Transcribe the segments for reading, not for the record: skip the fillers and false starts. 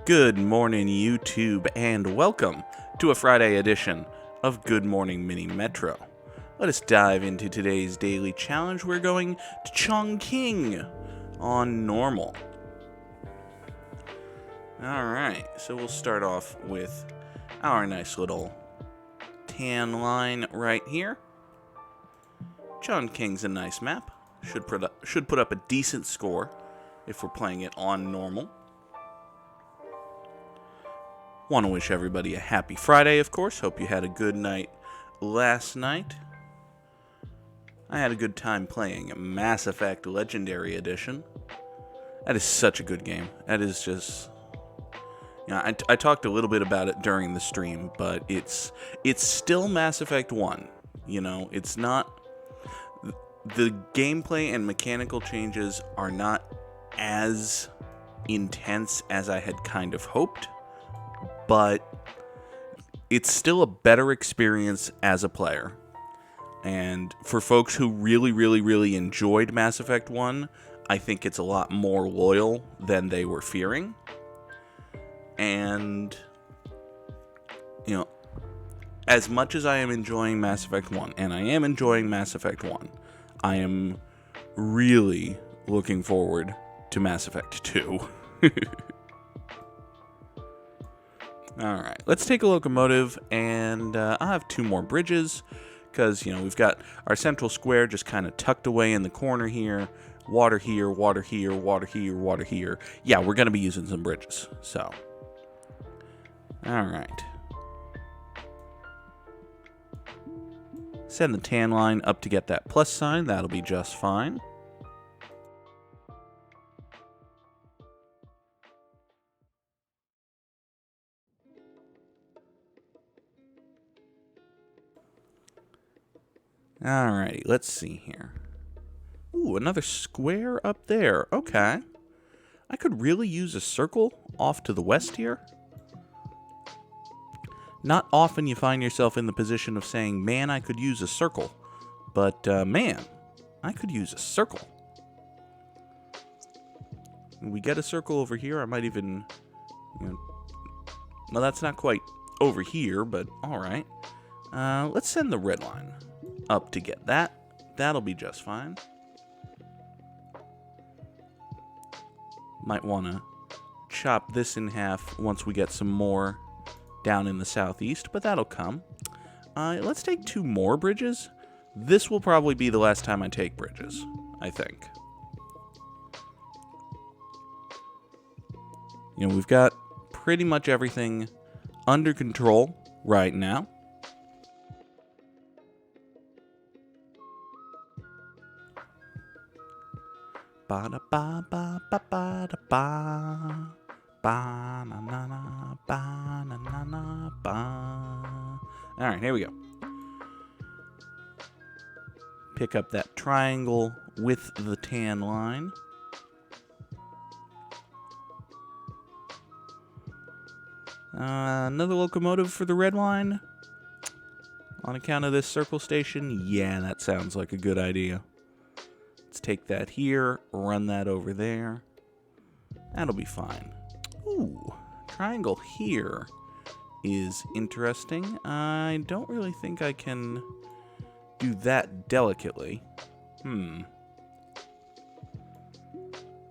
Good morning, YouTube, and welcome to a Friday edition of Good Morning Mini Metro. Let us dive into today's daily challenge. We're going to Chongqing on normal. Alright, so we'll start off with our nice little tan line right here. Chongqing's a nice map. Should put up a decent score if we're playing it on normal. Want to wish everybody a happy Friday, of course. Hope you had a good night last night. I had a good time playing Mass Effect Legendary Edition. That is such a good game. That is just... I talked a little bit about it during the stream, but it's still Mass Effect 1. You know, it's not... The gameplay and mechanical changes are not as intense as I had kind of hoped, but it's still a better experience as a player. And for folks who really enjoyed Mass Effect 1, I think it's a lot more loyal than they were fearing. And, you know, as much as I am enjoying Mass Effect 1, and I am enjoying Mass Effect 1, I am really looking forward to Mass Effect 2. Alright, let's take a locomotive, and I'll have two more bridges, because, you know, we've got our central square just kind of tucked away in the corner here. Water here, water here, water here, water here. Yeah, we're going to be using some bridges, so. Alright. Send the tan line up to get that plus sign. That'll be just fine. Alrighty, let's see here. Ooh, another square up there. Okay. I could really use a circle off to the west here. Not often you find yourself in the position of saying, man, I could use a circle. But, man, I could use a circle. We get a circle over here. I might even... well, that's not quite over here, but alright. Let's send the red line up to get that. That'll be just fine. Might want to chop this in half once we get some more down in the southeast, but that'll come. Let's take two more bridges. This will probably be the last time I take bridges, I think. You know, we've got pretty much everything under control right now. Ba da ba ba ba ba da ba. Ba na na na ba na na na ba. Alright, here we go. Pick up that triangle with the tan line. Another locomotive for the red line. On account of this circle station, yeah, that sounds like a good idea. Let's take that here, run that over there. That'll be fine. Ooh, triangle here is interesting. I don't really think I can do that delicately. You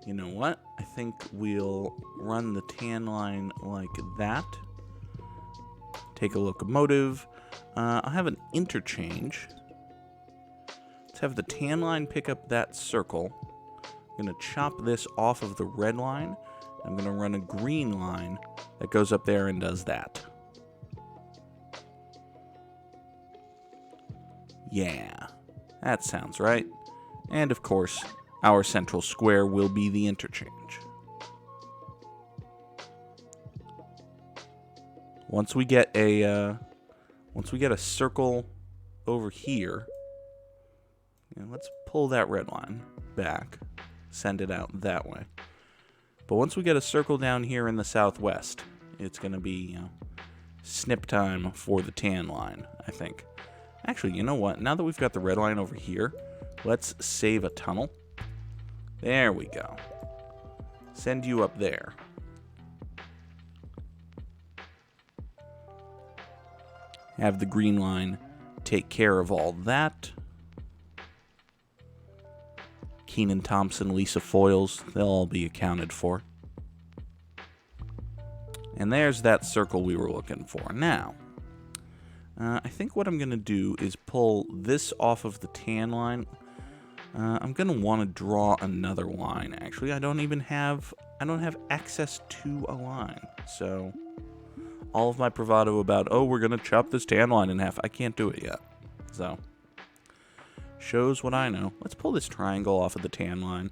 know what? I think we'll run the tan line like that. Take a locomotive. I'll have an interchange. Let's have the tan line pick up that circle. I'm going to chop this off of the red line. I'm going to run a green line that goes up there and does that. Yeah, that sounds right. And of course, our central square will be the interchange. Once we get a circle over here, let's pull that red line back, send it out that way. But once we get a circle down here in the southwest, it's going to be, snip time for the tan line, I think. Actually, you know what? Now that we've got the red line over here, let's save a tunnel. There we go. Send you up there. Have the green line take care of all that. Keenan Thompson, Lisa Foyles, they'll all be accounted for. And there's that circle we were looking for. Now, I think what I'm going to do is pull this off of the tan line. I'm going to want to draw another line, actually. I don't have access to a line. So, all of my bravado about, oh, we're going to chop this tan line in half, I can't do it yet. So, shows what I know. Let's pull this triangle off of the tan line,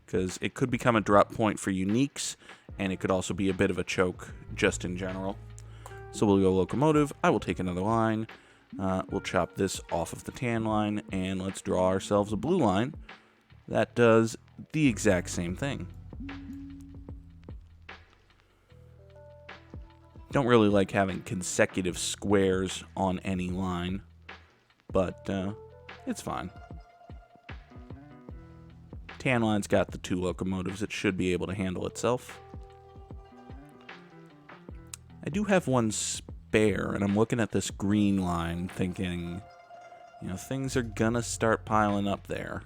because it could become a drop point for uniques, and it could also be a bit of a choke just in general. So we'll go locomotive. I will take another line. We'll chop this off of the tan line, and let's draw ourselves a blue line that does the exact same thing. Don't really like having consecutive squares on any line, but it's fine. Tan line's got the 2 locomotives. It should be able to handle itself. I do have one spare, and I'm looking at this green line thinking, things are gonna start piling up there.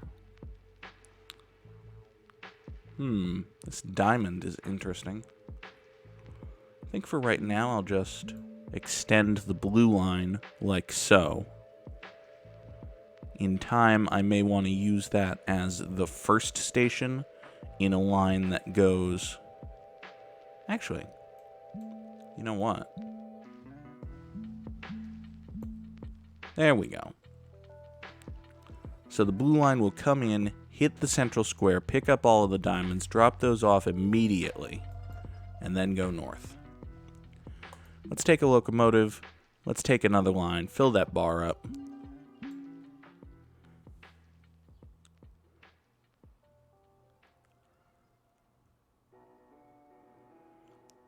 This diamond is interesting. I think for right now I'll just extend the blue line like so. In time, I may want to use that as the first station in a line that goes... Actually, you know what? There we go. So the blue line will come in, hit the central square, pick up all of the diamonds, drop those off immediately, and then go north. Let's take a locomotive. Let's take another line, fill that bar up.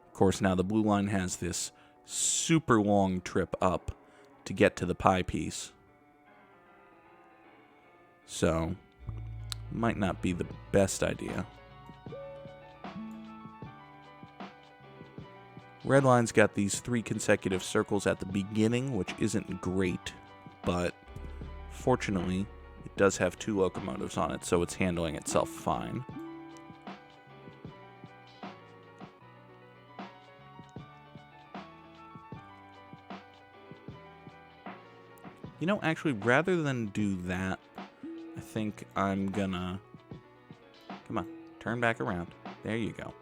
Of course, now the blue line has this super long trip up to get to the pie piece. So, might not be the best idea. Red line's got these 3 consecutive circles at the beginning, which isn't great, but fortunately, it does have 2 locomotives on it, so it's handling itself fine. Actually, rather than do that, I think I'm gonna... Come on, turn back around. There you go.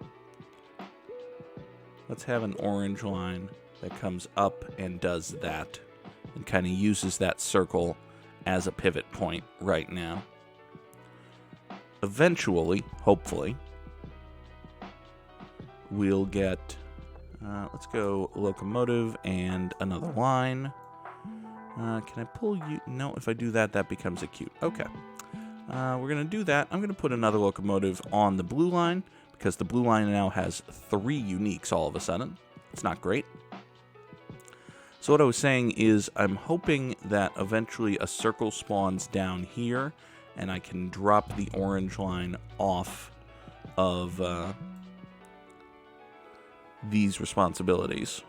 Let's have an orange line that comes up and does that, and kind of uses that circle as a pivot point right now. Eventually, hopefully, we'll get... let's go locomotive and another line. Can I pull you? No, if I do that, that becomes acute. Okay. We're going to do that. I'm going to put another locomotive on the blue line, because the blue line now has 3 uniques all of a sudden. It's not great. So what I was saying is I'm hoping that eventually a circle spawns down here, and I can drop the orange line off of these responsibilities.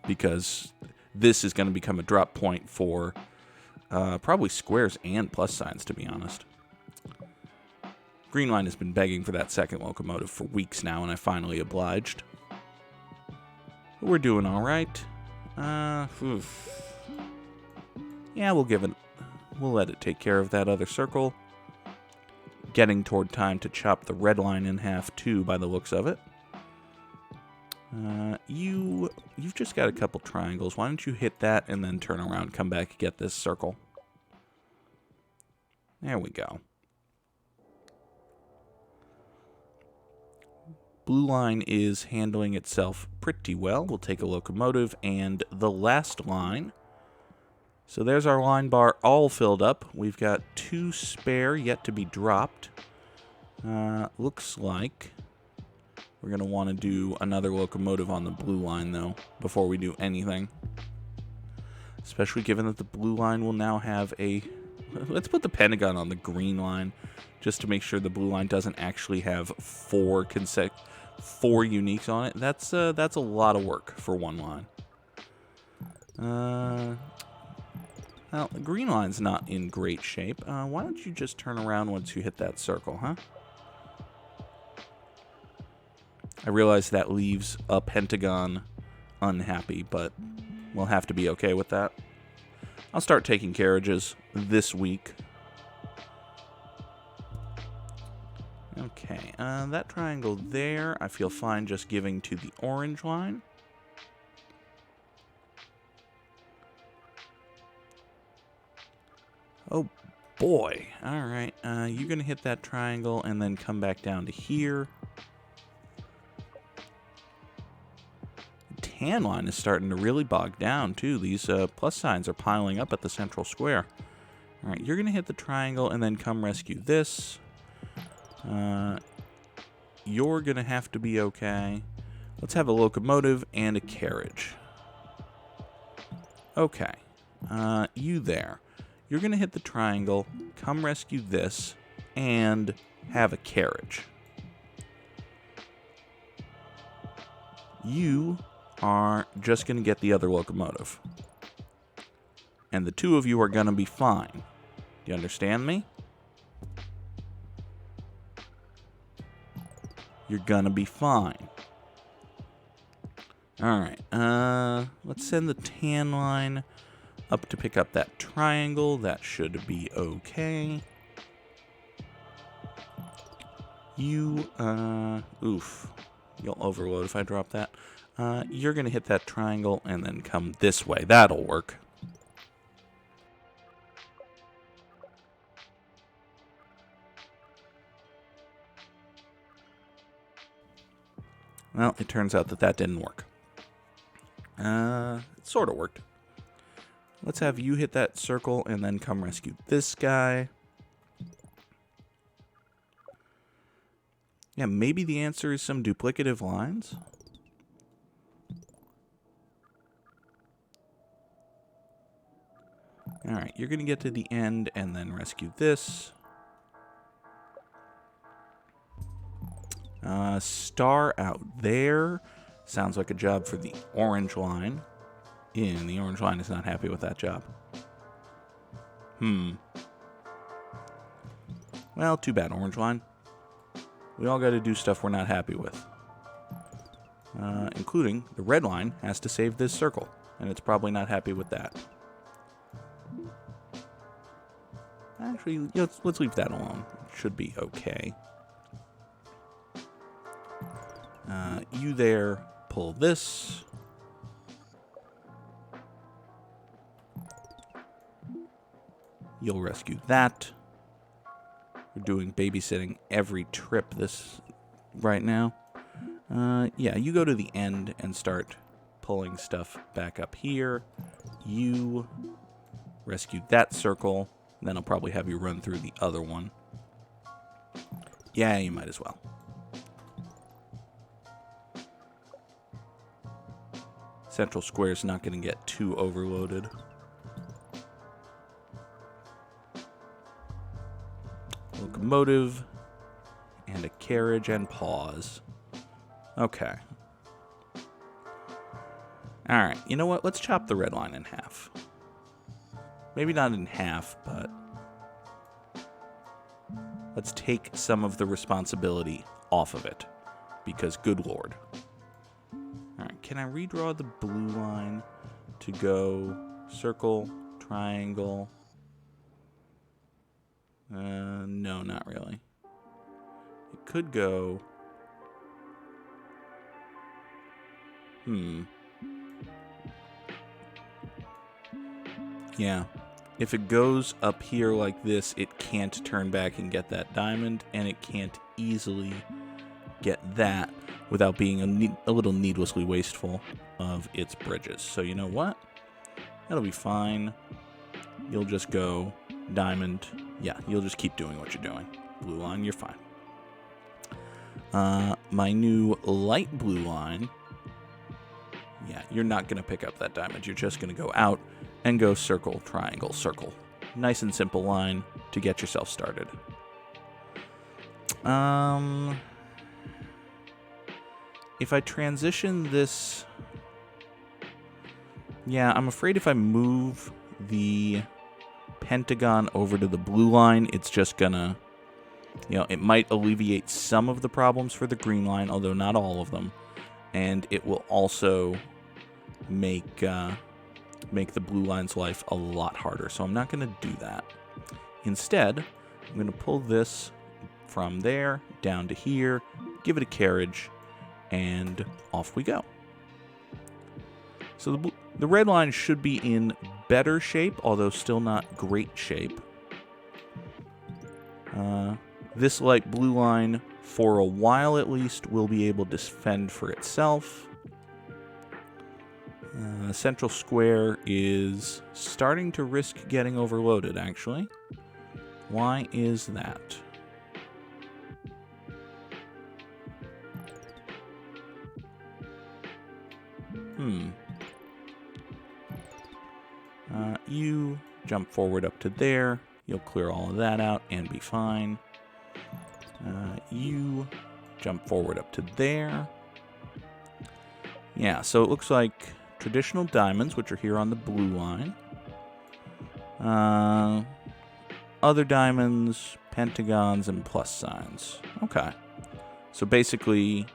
Because this is going to become a drop point for probably squares and plus signs, to be honest. Green line has been begging for that second locomotive for weeks now, and I finally obliged. We're doing all right. Yeah, we'll let it take care of that other circle. Getting toward time to chop the red line in half too, by the looks of it. You've just got a couple triangles. Why don't you hit that and then turn around, come back, and get this circle. There we go. Blue line is handling itself pretty well. We'll take a locomotive and the last line. So there's our line bar all filled up. We've got 2 spare yet to be dropped. Looks like we're going to want to do another locomotive on the blue line, though, before we do anything. Especially given that the blue line will now have a... Let's put the pentagon on the green line, just to make sure the blue line doesn't actually have 4 uniques on it. That's a lot of work for one line. Well, the green line's not in great shape. Why don't you just turn around once you hit that circle, huh? I realize that leaves a pentagon unhappy, but we'll have to be okay with that. I'll start taking carriages this week. Okay, that triangle there, I feel fine just giving to the orange line. Oh boy. Alright, you're going to hit that triangle and then come back down to here. The tan line is starting to really bog down, too. These plus signs are piling up at the central square. Alright, you're going to hit the triangle and then come rescue this. You're going to have to be okay. Let's have a locomotive and a carriage. Okay. You there. You're going to hit the triangle, come rescue this, and have a carriage. You are just going to get the other locomotive. And the two of you are going to be fine. Do you understand me? You're going to be fine. Alright, let's send the tan line up to pick up that triangle. That should be okay. You, oof. You'll overload if I drop that. You're going to hit that triangle and then come this way. That'll work. Well, it turns out that that didn't work. It sort of worked. Let's have you hit that circle and then come rescue this guy. Yeah, maybe the answer is some duplicative lines. Alright, you're going to get to the end and then rescue this. Star out there. Sounds like a job for the orange line. And the orange line is not happy with that job. Well, too bad, orange line. We all got to do stuff we're not happy with. Including the red line has to save this circle. And it's probably not happy with that. Actually, let's leave that alone. It should be okay. You there, pull this. You'll rescue that. We're doing babysitting every trip right now. Yeah, you go to the end and start pulling stuff back up here. You rescue that circle. Then I'll probably have you run through the other one. Yeah, you might as well. Central Square is not going to get too overloaded. Locomotive and a carriage and pause. Okay. Alright, you know what? Let's chop the red line in half. Maybe not in half, but let's take some of the responsibility off of it. Because, good lord. Alright, can I redraw the blue line to go circle, triangle? No, not really. It could go... Yeah. If it goes up here like this, it can't turn back and get that diamond, and it can't easily get that without being a little needlessly wasteful of its bridges. So you know what? That'll be fine. You'll just go diamond. Yeah, you'll just keep doing what you're doing. Blue line, you're fine. My new light blue line. Yeah, you're not going to pick up that diamond. You're just going to go out and go circle, triangle, circle. Nice and simple line to get yourself started. If I transition this... Yeah, I'm afraid if I move the pentagon over to the blue line, it's just gonna, it might alleviate some of the problems for the green line, although not all of them. And it will also make the blue line's life a lot harder. So I'm not going to do that. Instead, I'm going to pull this from there down to here, give it a carriage, and off we go. So the red line should be in better shape, although still not great shape. This light blue line, for a while at least, will be able to fend for itself. Central square is starting to risk getting overloaded, actually. Why is that? You jump forward up to there. You'll clear all of that out and be fine. You jump forward up to there. Yeah, so it looks like traditional diamonds, which are here on the blue line. Other diamonds, pentagons, and plus signs. Okay. So basically,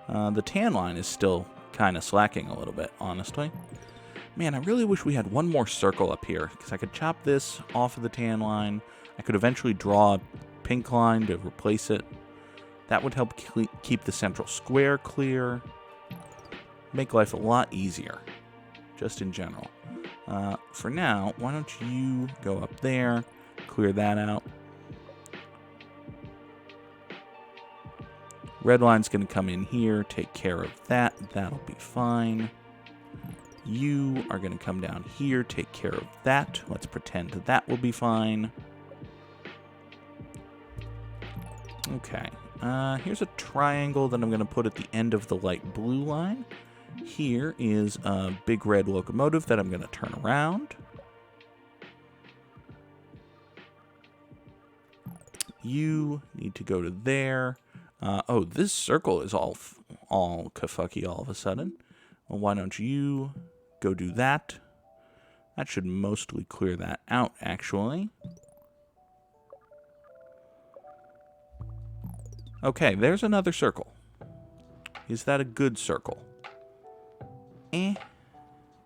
the tan line is still kind of slacking a little bit, honestly. Man, I really wish we had one more circle up here, because I could chop this off of the tan line. I could eventually draw a pink line to replace it. That would help keep the central square clear. Make life a lot easier, just in general. For now, why don't you go up there, clear that out. Red line's going to come in here, take care of that. That'll be fine. You are going to come down here, take care of that. Let's pretend that will be fine. Okay. Here's a triangle that I'm going to put at the end of the light blue line. Here is a big red locomotive that I'm going to turn around. You need to go to there. Oh, this circle is all kafucky all of a sudden. Well, why don't you go do that? That should mostly clear that out, actually. Okay, there's another circle. Is that a good circle?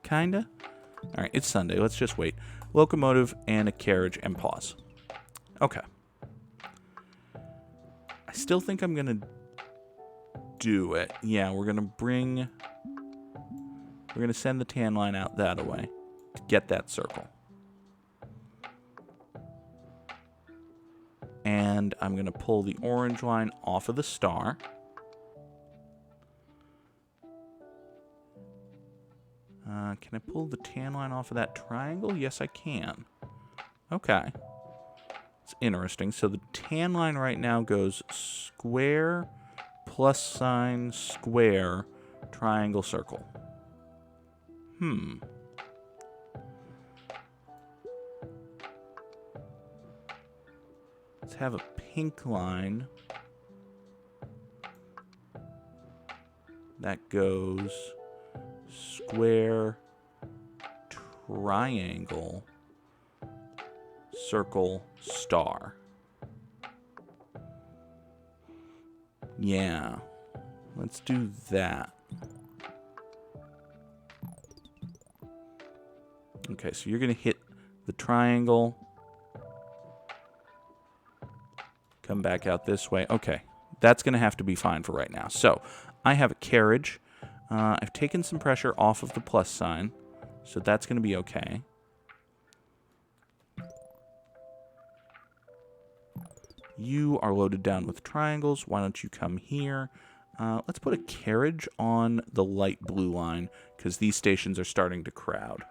Kinda. Alright, it's Sunday. Let's just wait. Locomotive and a carriage and pause. Okay. I still think I'm going to do it. Yeah, we're going to send the tan line out that way to get that circle. And I'm going to pull the orange line off of the star. Can I pull the tan line off of that triangle? Yes, I can. Okay. It's interesting. So the tan line right now goes square, plus sign, square, triangle, circle. Let's have a pink line that goes square, triangle, circle, star. Yeah, let's do that. Okay, so you're going to hit the triangle. Come back out this way. Okay, that's going to have to be fine for right now. So, I have a carriage. I've taken some pressure off of the plus sign, so that's going to be okay. You are loaded down with triangles. Why don't you come here? Let's put a carriage on the light blue line, because these stations are starting to crowd.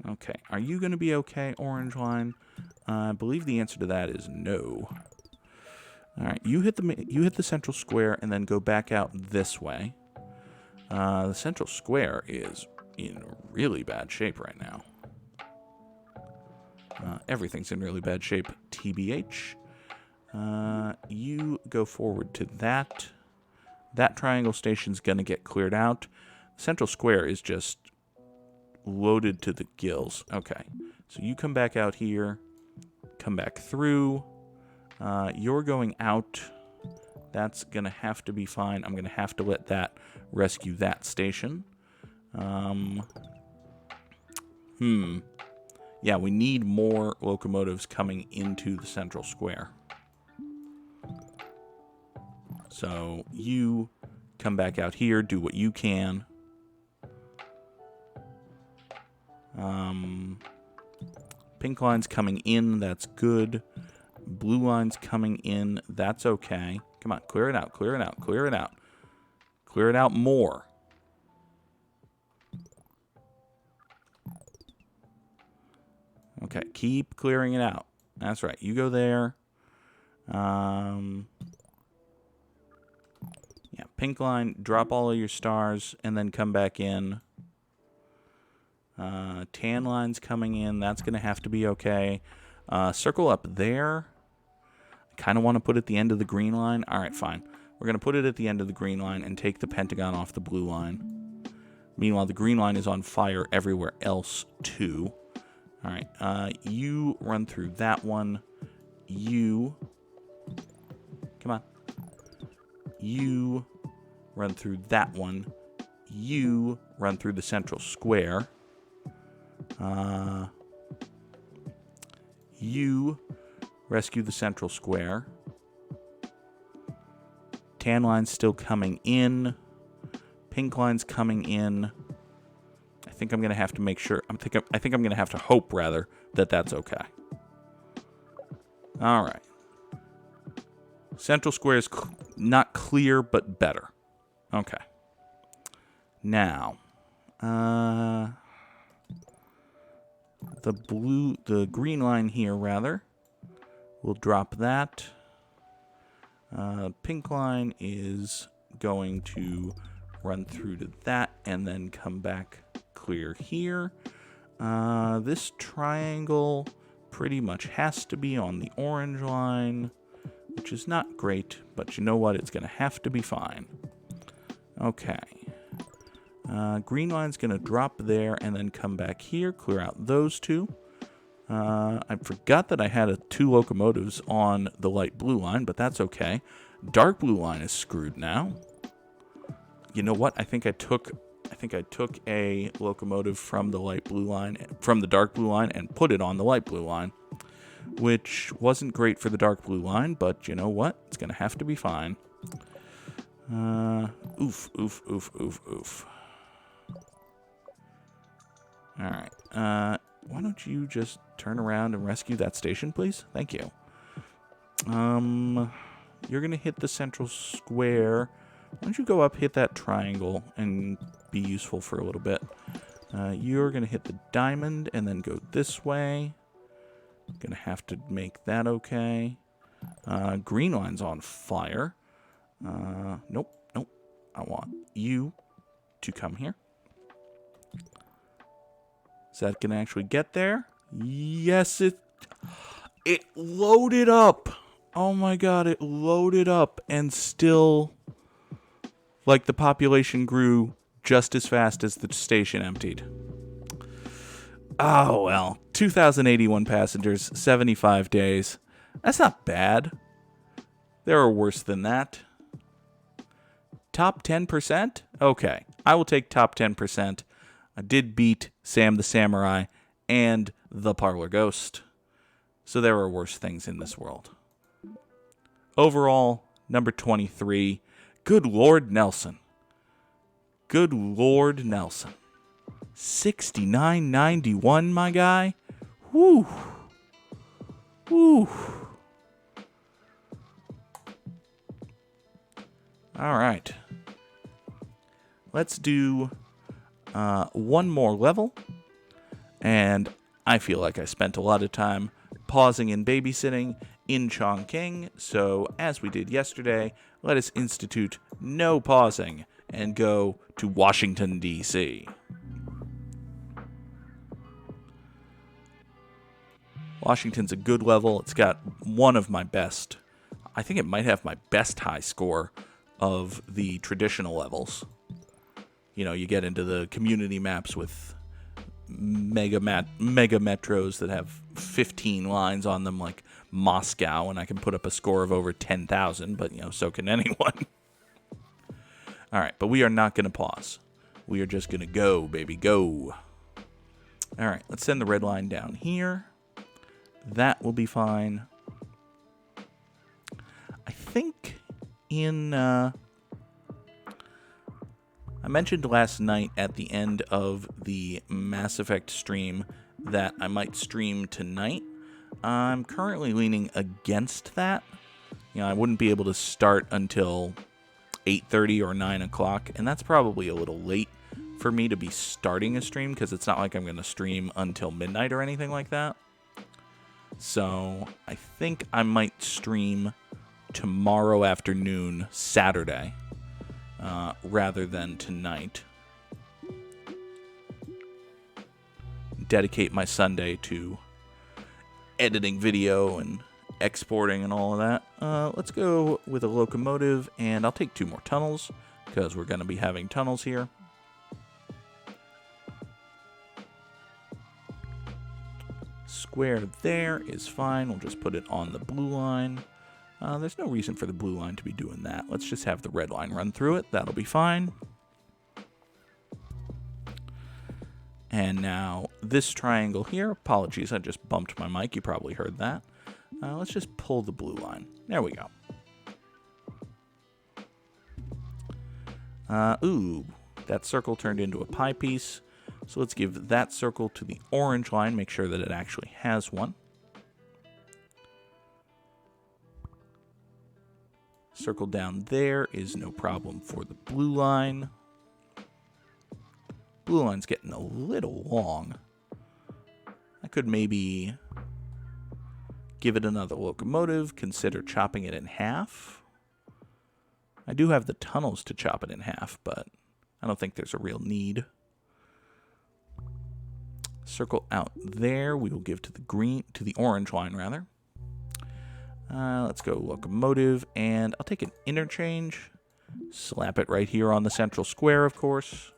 Okay, are you going to be okay, orange line? I believe the answer to that is no. All right, you hit the central square and then go back out this way. The central square is in really bad shape right now. Everything's in really bad shape, TBH. You go forward to that. That triangle station's going to get cleared out. Central Square is just loaded to the gills. Okay, so you come back out here, come back through. You're going out. That's going to have to be fine. I'm going to have to let that rescue that station. Yeah, we need more locomotives coming into the Central Square. So you come back out here, do what you can. Pink line's coming in, that's good. Blue line's coming in, that's okay. Come on, clear it out, clear it out, clear it out. Clear it out more. Okay, keep clearing it out. That's right, you go there. Yeah, pink line, drop all of your stars, and then come back in. Tan line's coming in. That's going to have to be okay. Circle up there. I kind of want to put it at the end of the green line. All right, fine. We're going to put it at the end of the green line and take the pentagon off the blue line. Meanwhile, the green line is on fire everywhere else, too. All right, you run through that one. You... Come on. You run through that one. You run through the Central Square. You rescue the Central Square. Tan line's still coming in. Pink line's coming in. I think I'm gonna have to make sure. I think I'm gonna have to hope rather that that's okay. All right. Central Square is not clear, but better. Okay. Now, the green line here, rather, we'll drop that. Pink line is going to run through to that and then come back clear here. This triangle pretty much has to be on the orange line, which is not great, but you know what? It's going to have to be fine. Okay. Green line's going to drop there and then come back here, clear out those two. I forgot that I had two locomotives on the light blue line, but that's okay. Dark blue line is screwed now. You know what? I think I took a locomotive from the light blue line, from the dark blue line, and put it on the light blue line, which wasn't great for the dark blue line, but you know what? It's going to have to be fine. Oof, oof, oof, oof, oof. All right. Why don't you just turn around and rescue that station, please? Thank you. You're going to hit the Central Square. Why don't you go up, hit that triangle, and be useful for a little bit. You're going to hit the diamond and then go this way. Going to have to make that okay. Green line's on fire. Nope. I want you to come here. Is that going to actually get there? Yes, it loaded up. Oh my god, it loaded up and still, like, the population grew just as fast as the station emptied. Oh well, 2,081 passengers, 75 days. That's not bad. There are worse than that. Top 10%? Okay, I will take top 10%. I did beat Sam the Samurai and the Parlor Ghost. So there are worse things in this world. Overall, number 23. Good Lord Nelson. Good Lord Nelson. 69.91, my guy. Woo. Woo. All right. Let's do one more level. And I feel like I spent a lot of time pausing and babysitting in Chongqing. So, as we did yesterday, let us institute no pausing and go to Washington, D.C. Washington's a good level. It's got one of my best. I think it might have my best high score of the traditional levels. you know, you get into the community maps with mega metros that have 15 lines on them, like Moscow, and I can put up a score of over 10,000, but, you know, so can anyone. All right, but we are not going to pause. We are just going to go, baby, go. All right, let's send the red line down here. That will be fine. I think I mentioned last night at the end of the Mass Effect stream that I might stream tonight. I'm currently leaning against that. You know, I wouldn't be able to start until 8:30 or 9 o'clock, and that's probably a little late for me to be starting a stream, because it's not like I'm going to stream until midnight or anything like that. So I think I might stream tomorrow afternoon, Saturday, rather than tonight. Dedicate my Sunday to editing video and exporting and all of that. Let's go with a locomotive, and I'll take 2 more tunnels, because we're going to be having tunnels here. Square there is fine. We'll just put it on the blue line. There's no reason for the blue line to be doing that. Let's just have the red line run through it. That'll be fine. And now this triangle here. Apologies, I just bumped my mic. You probably heard that. Let's just pull the blue line. There we go. Ooh, that circle turned into a pie piece. So let's give that circle to the orange line, make sure that it actually has one. Circle down there is no problem for the blue line. Blue line's getting a little long. I could maybe give it another locomotive, consider chopping it in half. I do have the tunnels to chop it in half, but I don't think there's a real need. Circle out there. We will give to the orange line rather. Let's go locomotive, and I'll take an interchange. Slap it right here on the central square, of course.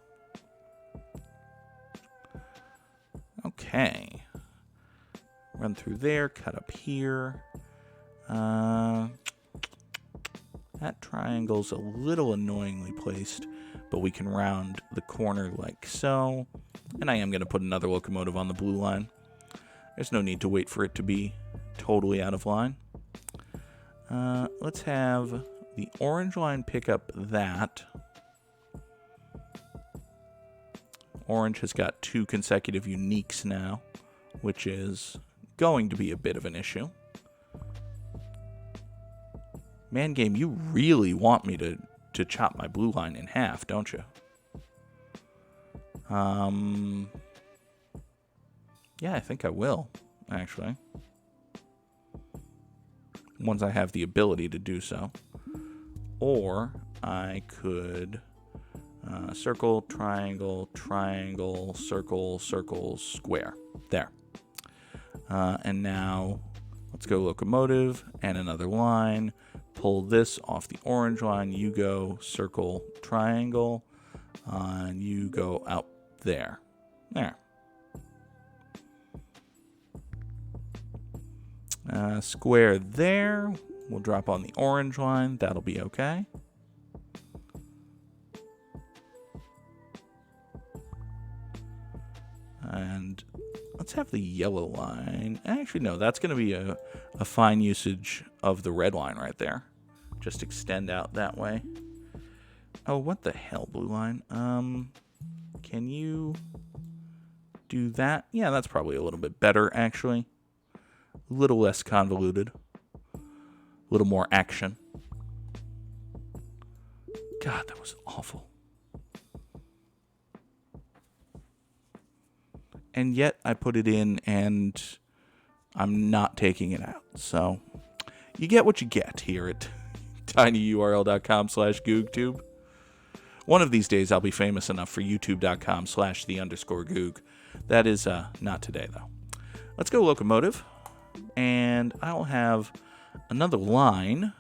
Okay. Run through there, cut up here. That triangle's a little annoyingly placed, but we can round the corner like so. And I am going to put another locomotive on the blue line. There's no need to wait for it to be totally out of line. Let's have the orange line pick up that. Orange has got 2 consecutive uniques now, which is going to be a bit of an issue. Man game, you really want me to chop my blue line in half, don't you? Yeah, I think I will, actually. Once I have the ability to do so. Or I could circle, triangle, triangle, circle, circle, square. There. And now let's go locomotive and another line. Pull this off the orange line. You go circle, triangle, and you go out there. There. Square there. We'll drop on the orange line. That'll be okay. And let's have the yellow line. Actually, no, that's going to be a fine usage of the red line right there. Just extend out that way. Oh, what the hell, blue line? Can you do that? Yeah, that's probably a little bit better, actually. A little less convoluted. A little more action. God, that was awful. And yet I put it in and I'm not taking it out. So you get what you get here at tinyurl.com/GoogTube. One of these days I'll be famous enough for youtube.com/the_Goog. That is not today, though. Let's go locomotive. And I'll have another line.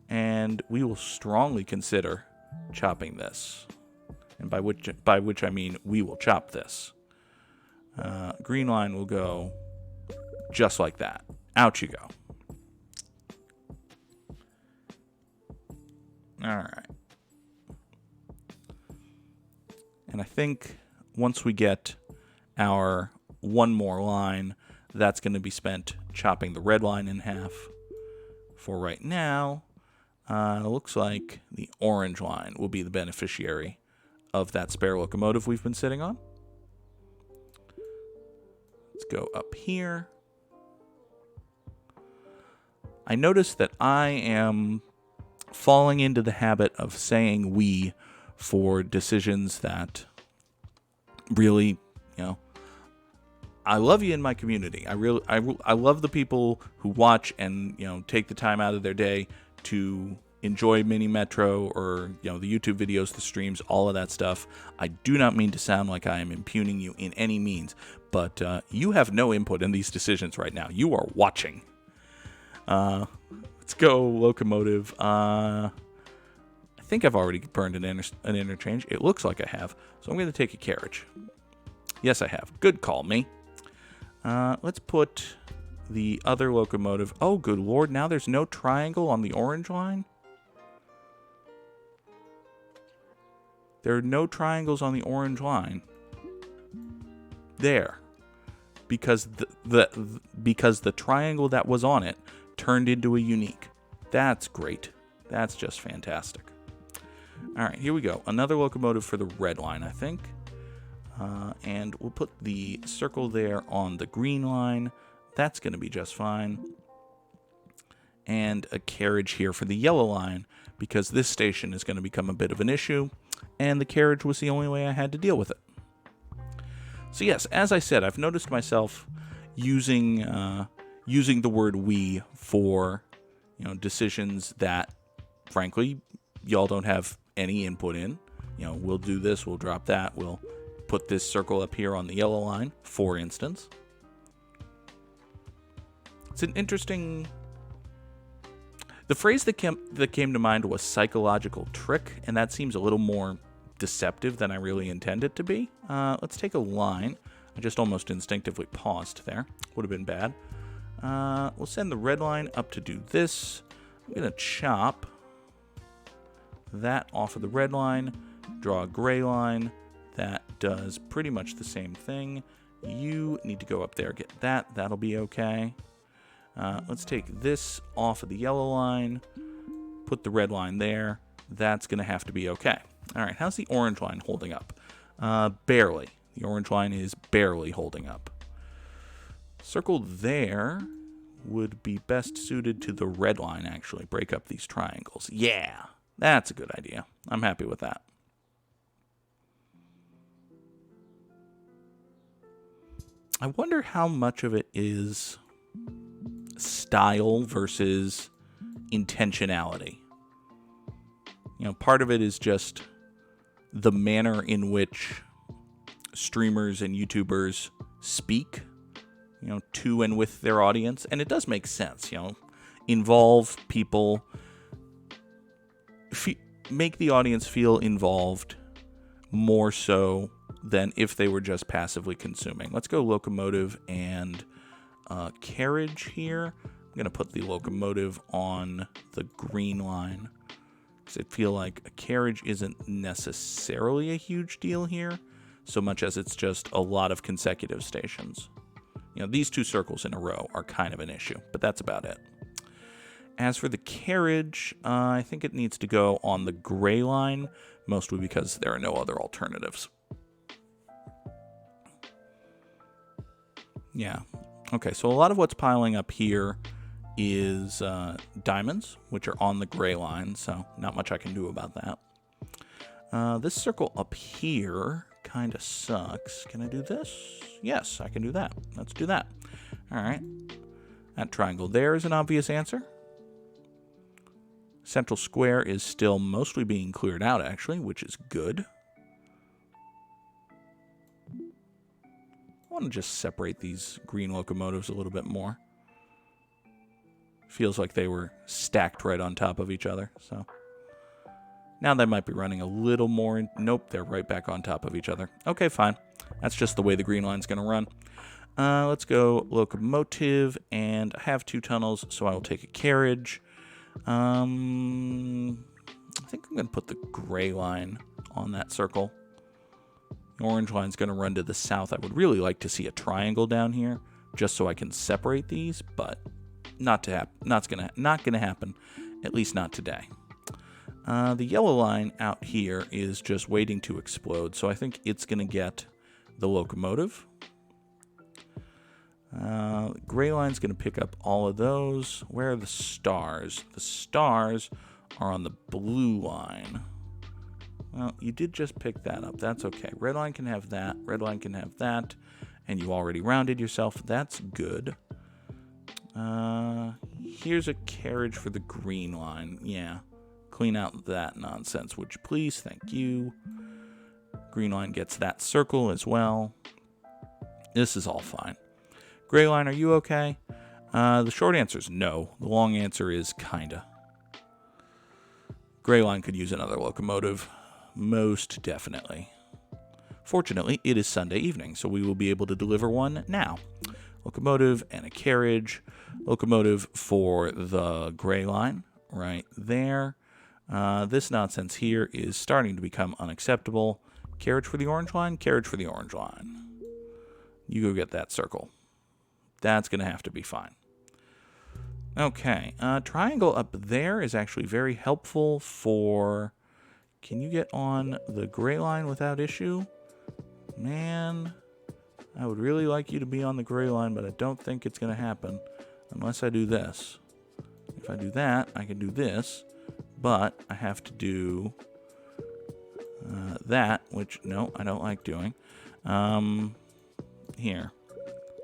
And we will strongly consider chopping this. and by which I mean we will chop this. Green line will go just like that. Out you go. All right. And I think once we get our one more line, that's going to be spent chopping the red line in half. For right now, it looks like the orange line will be the beneficiary of that spare locomotive we've been sitting on. Let's go up here. I notice that I am falling into the habit of saying we for decisions that really, I love you in my community. I love the people who watch and, take the time out of their day to enjoy Mini Metro or, the YouTube videos, the streams, all of that stuff. I do not mean to sound like I am impugning you in any means, but you have no input in these decisions right now. You are watching. Let's go locomotive. I think I've already burned an interchange. It looks like I have. So I'm going to take a carriage. Yes, I have. Good call, me. Let's put the other locomotive. Oh, good lord. Now there's no triangle on the orange line? There are no triangles on the orange line. There. Because the triangle that was on it turned into a unique. That's great. That's just fantastic. All right, here we go. Another locomotive for the red line, I think. And we'll put the circle there on the green line. That's going to be just fine. And a carriage here for the yellow line, because this station is going to become a bit of an issue, and the carriage was the only way I had to deal with it. So yes, as I said, I've noticed myself using the word we for decisions that, frankly, y'all don't have any input in. We'll do this, we'll drop that, we'll put this circle up here on the yellow line, for instance. It's an interesting... The phrase that came to mind was psychological trick, and that seems a little more deceptive than I really intend it to be. Let's take a line. I just almost instinctively paused there. Would have been bad. We'll send the red line up to do this. I'm going to chop that off of the red line, draw a gray line. That does pretty much the same thing. You need to go up there, get that. That'll be okay. Let's take this off of the yellow line, put the red line there. That's going to have to be okay. All right, how's the orange line holding up? Barely. The orange line is barely holding up. Circle there would be best suited to the red line, actually. Break up these triangles. Yeah, that's a good idea. I'm happy with that. I wonder how much of it is style versus intentionality. Part of it is just the manner in which streamers and YouTubers speak, to and with their audience. And it does make sense, involve people, make the audience feel involved more so than if they were just passively consuming. Let's go locomotive and carriage here. I'm going to put the locomotive on the green line because I feel like a carriage isn't necessarily a huge deal here, so much as it's just a lot of consecutive stations. These two circles in a row are kind of an issue, but that's about it. As for the carriage, I think it needs to go on the gray line, mostly because there are no other alternatives. Yeah. Okay, so a lot of what's piling up here is diamonds, which are on the gray line, so not much I can do about that. This circle up here kind of sucks. Can I do this? Yes, I can do that. Let's do that. All right. That triangle there is an obvious answer. Central square is still mostly being cleared out, actually, which is good. I want to just separate these green locomotives a little bit more. Feels like they were stacked right on top of each other, so Now they might be running a little more. Nope, they're right back on top of each other. Okay, fine. That's just the way the green line's going to run. Let's go locomotive, and I have 2 tunnels, so I will take a carriage. I think I'm going to put the gray line on that circle. The orange line's going to run to the south. I would really like to see a triangle down here, just so I can separate these, but not going to happen, at least not today. The yellow line out here is just waiting to explode, so I think it's going to get the locomotive. Gray line's going to pick up all of those. Where are the stars? The stars are on the blue line. Well, you did just pick that up. That's okay. Red line can have that. Red line can have that. And you already rounded yourself. That's good. Here's a carriage for the green line. Yeah. Clean out that nonsense, would you please? Thank you. Green line gets that circle as well. This is all fine. Gray line, are you okay? The short answer is no. The long answer is kinda. Gray line could use another locomotive. Most definitely. Fortunately, it is Sunday evening, so we will be able to deliver one now. Locomotive and a carriage. Locomotive for the gray line right there. This nonsense here is starting to become unacceptable. Carriage for the orange line. Carriage for the orange line. You go get that circle. That's going to have to be fine. Okay. Triangle up there is actually very helpful for... Can you get on the gray line without issue? Man, I would really like you to be on the gray line, but I don't think it's going to happen unless I do this. If I do that, I can do this, but I have to do that, which, no, I don't like doing. Here.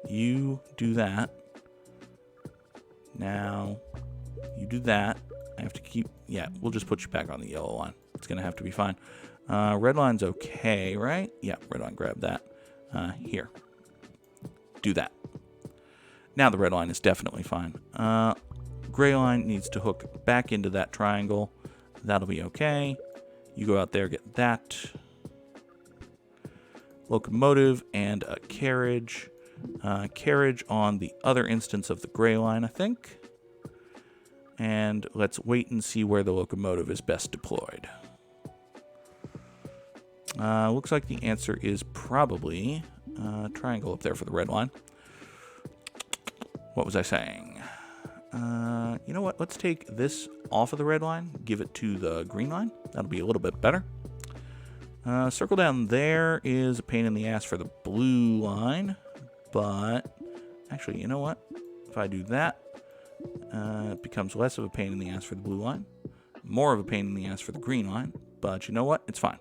You do that. Now, you do that. I have to keep... Yeah, we'll just put you back on the yellow line. It's going to have to be fine. Red line's okay, right? Yeah, red line, grab that. Here. Do that. Now the red line is definitely fine. Gray line needs to hook back into that triangle. That'll be okay. You go out there, get that. Locomotive and a carriage. Carriage on the other instance of the gray line, I think. And let's wait and see where the locomotive is best deployed. Looks like the answer is probably triangle up there for the red line. What was I saying? You know what? Let's take this off of the red line, give it to the green line. That'll be a little bit better. Circle down there is a pain in the ass for the blue line. But actually, you know what? If I do that, it becomes less of a pain in the ass for the blue line. More of a pain in the ass for the green line. But you know what? It's fine.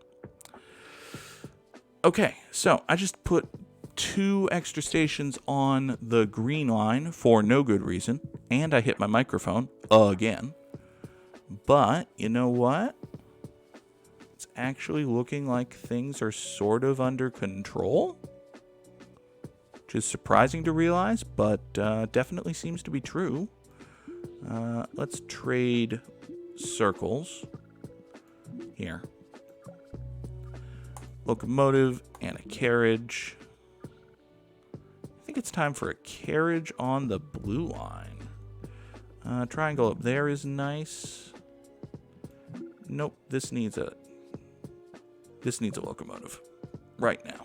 Okay, so I just put 2 extra stations on the green line for no good reason, and I hit my microphone again. But you know what? It's actually looking like things are sort of under control, which is surprising to realize, but definitely seems to be true. Let's trade circles here. Locomotive and a carriage. I think it's time for a carriage on the blue line. Triangle up there is nice. Nope, this needs a locomotive right now.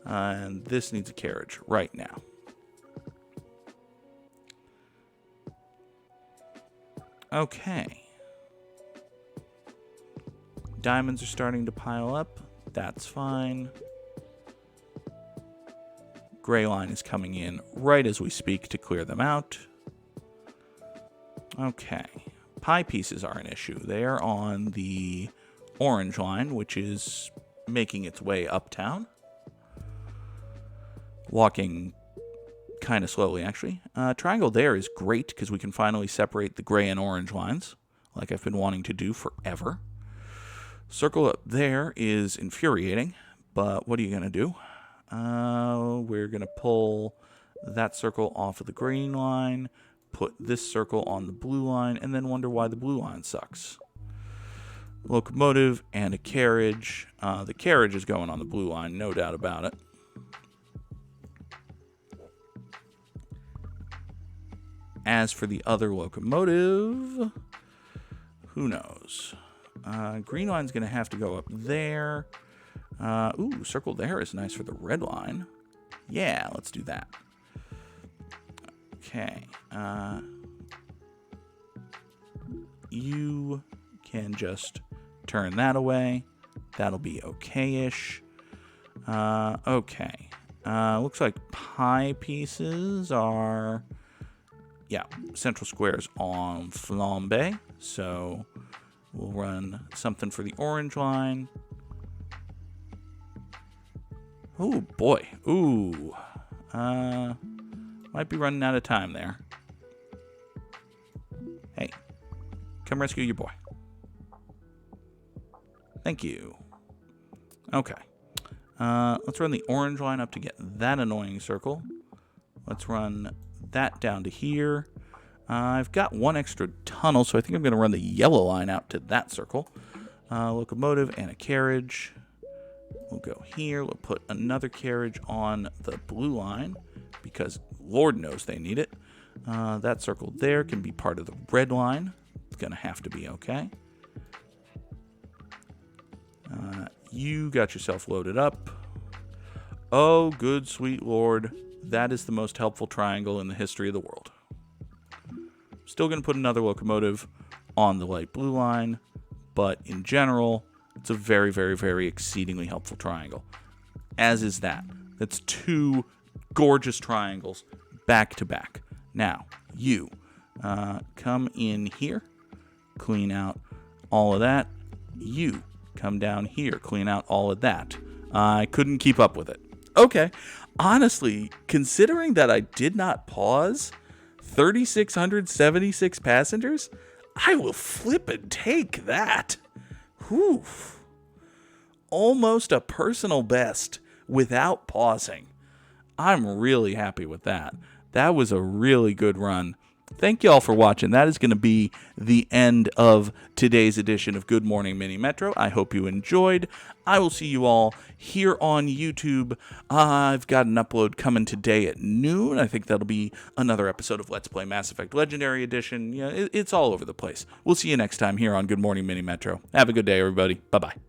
And this needs a carriage right now. Okay. Diamonds are starting to pile up. That's fine. Gray line is coming in right as we speak to clear them out. Okay. Pie pieces are an issue. They are on the orange line, which is making its way uptown. Walking kind of slowly, actually. Triangle there is great because we can finally separate the gray and orange lines, like I've been wanting to do forever. Circle up there is infuriating, but what are you going to do? We're going to pull that circle off of the green line, put this circle on the blue line, and then wonder why the blue line sucks. locomotive, and a carriage. The carriage is going on the blue line, no doubt about it. As for the other locomotive, who knows? Green line's going to have to go up there. Ooh, circle there is nice for the red line. Yeah, let's do that. Okay. You can just turn that away. That'll be okay-ish. Okay. Looks like pie pieces are... Yeah, central squares on flambe. So we'll run something for the orange line. Oh, boy. Ooh. Might be running out of time there. Hey, come rescue your boy. Thank you. Okay. Let's run the orange line up to get that annoying circle. Let's run that down to here. I've got one extra tunnel, so I think I'm going to run the yellow line out to that circle. Locomotive and a carriage. We'll go here. We'll put another carriage on the blue line because Lord knows they need it. That circle there can be part of the red line. It's going to have to be okay. You got yourself loaded up. Oh, good sweet Lord. That is the most helpful triangle in the history of the world. Still going to put another locomotive on the light blue line, but in general, it's a very, very, very exceedingly helpful triangle. As is that. That's two gorgeous triangles back to back. Now, you come in here, clean out all of that. You come down here, clean out all of that. I couldn't keep up with it. Okay. Honestly, considering that I did not pause 3,676 passengers, I will flip and take that. Whew. Almost a personal best without pausing. I'm really happy with that. That was a really good run. Thank you all for watching. That is going to be the end of today's edition of Good Morning Mini Metro. I hope you enjoyed. I will see you all here on YouTube. I've got an upload coming today at noon. I think that'll be another episode of Let's Play Mass Effect Legendary Edition. Yeah, it's all over the place. We'll see you next time here on Good Morning Mini Metro. Have a good day, everybody. Bye-bye.